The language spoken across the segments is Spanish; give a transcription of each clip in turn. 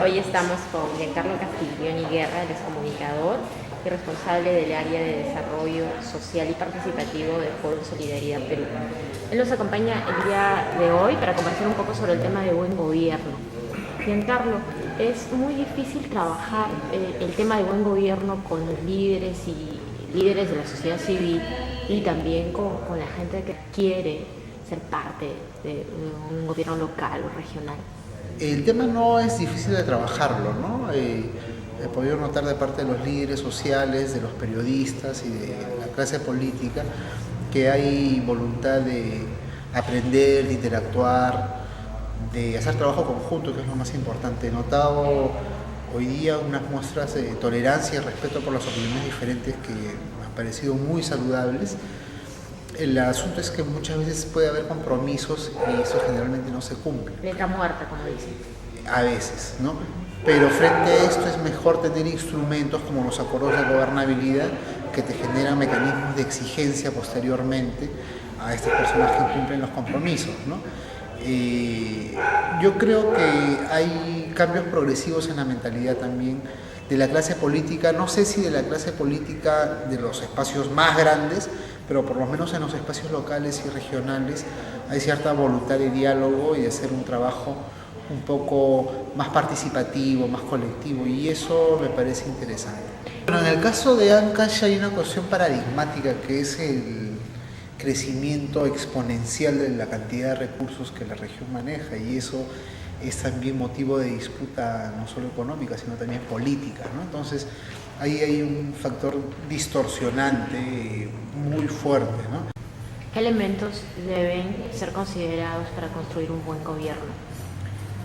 Hoy estamos con Giancarlo Castiglioni Guerra, él es comunicador y responsable del área de desarrollo social y participativo de Foro Solidaridad Perú. Él nos acompaña el día de hoy para conversar un poco sobre el tema de buen gobierno. Giancarlo, es muy difícil trabajar el tema de buen gobierno con los líderes de la sociedad civil y también con la gente que quiere ser parte de un gobierno local o regional. El tema no es difícil de trabajarlo, ¿no? He podido notar de parte de los líderes sociales, de los periodistas y de la clase política que hay voluntad de aprender, de interactuar, de hacer trabajo conjunto, que es lo más importante. He notado hoy día unas muestras de tolerancia y respeto por las opiniones diferentes que me han parecido muy saludables. El asunto es que muchas veces puede haber compromisos y eso generalmente no se cumple. Letra muerta, como dicen. A veces, ¿no? Pero frente a esto es mejor tener instrumentos como los acuerdos de gobernabilidad que te generan mecanismos de exigencia posteriormente a estas personas que cumplen los compromisos, ¿no? Yo creo que hay cambios progresivos en la mentalidad también de la clase política, no sé si de la clase política de los espacios más grandes, pero por lo menos en los espacios locales y regionales hay cierta voluntad de diálogo y de hacer un trabajo un poco más participativo, más colectivo, y eso me parece interesante. Pero en el caso de Ancash hay una cuestión paradigmática que es el crecimiento exponencial de la cantidad de recursos que la región maneja, y eso es también motivo de disputa no solo económica, sino también política, ¿no? Entonces, ahí hay un factor distorsionante muy fuerte, ¿no? ¿Qué elementos deben ser considerados para construir un buen gobierno?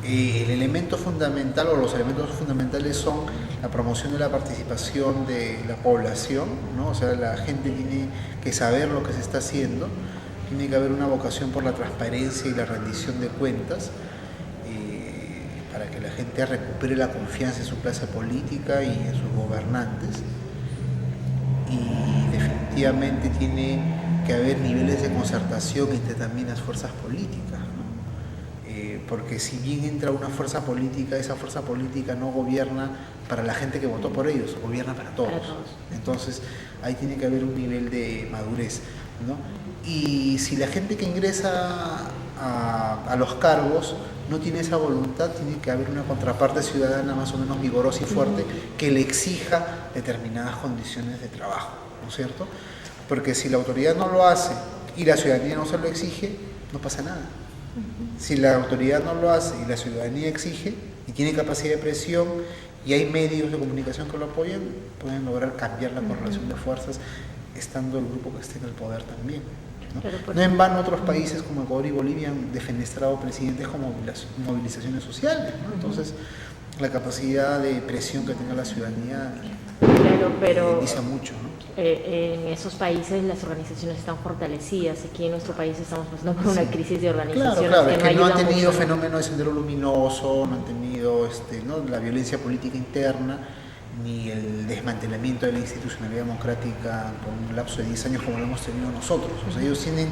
El elemento fundamental o los elementos fundamentales son la promoción de la participación de la población, ¿no? O sea, la gente tiene que saber lo que se está haciendo, tiene que haber una vocación por la transparencia y la rendición de cuentas, para que la gente recupere la confianza en su clase política y en sus gobernantes. Y definitivamente tiene que haber niveles de concertación entre también las fuerzas políticas, ¿no? Porque si bien entra una fuerza política, esa fuerza política no gobierna para la gente que votó por ellos, gobierna para todos. Entonces ahí tiene que haber un nivel de madurez, ¿no? Y si la gente que ingresa a los cargos no tiene esa voluntad, tiene que haber una contraparte ciudadana más o menos vigorosa y fuerte que le exija determinadas condiciones de trabajo, ¿no es cierto? Porque si la autoridad no lo hace y la ciudadanía no se lo exige, no pasa nada. Si la autoridad no lo hace y la ciudadanía exige y tiene capacidad de presión y hay medios de comunicación que lo apoyan, pueden lograr cambiar la correlación de fuerzas estando el grupo que esté en el poder también, ¿no? No en vano otros países como Ecuador y Bolivia han defenestrado presidentes con movilizaciones sociales, ¿no? Entonces la capacidad de presión que tenga la ciudadanía dice mucho, ¿no? En esos países las organizaciones están fortalecidas. Aquí en nuestro país estamos pasando por una crisis de organizaciones. Claro, es que no han tenido fenómeno de sendero luminoso, no han tenido ¿no? la violencia política interna, ni el desmantelamiento de la institucionalidad democrática por un lapso de 10 años como lo hemos tenido nosotros. O sea, ellos tienen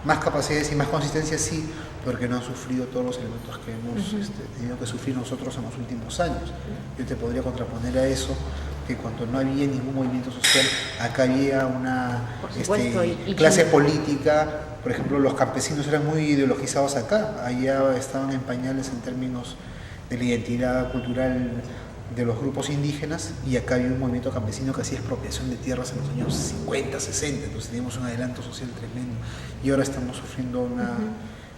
más capacidades y más consistencia, sí, porque no han sufrido todos los elementos que hemos tenido que sufrir nosotros en los últimos años. Yo te podría contraponer a eso que cuando no había ningún movimiento social, acá había una clase política. Por ejemplo, los campesinos eran muy ideologizados acá, allá estaban en pañales en términos de la identidad cultural de los grupos indígenas, y acá había un movimiento campesino que hacía expropiación de tierras en los años 50, 60, entonces teníamos un adelanto social tremendo, y ahora estamos sufriendo una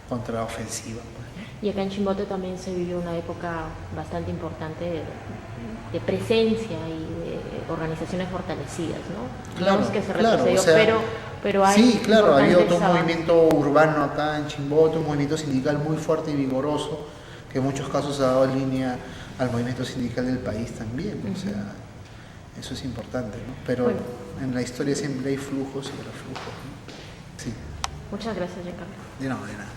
contraofensiva. Y acá en Chimbote también se vivió una época bastante importante de presencia y de organizaciones fortalecidas, ¿no? Claro, no es que se claro, retrocedió, o sea, pero hay... Sí, claro, había otro movimiento urbano acá en Chimbote, un movimiento sindical muy fuerte y vigoroso, que en muchos casos ha dado línea al movimiento sindical del país también, o sea, eso es importante, ¿no? Pero bueno, en la historia siempre hay flujos y reflujos, ¿no? Sí. Muchas gracias, Giancarlo. De nada.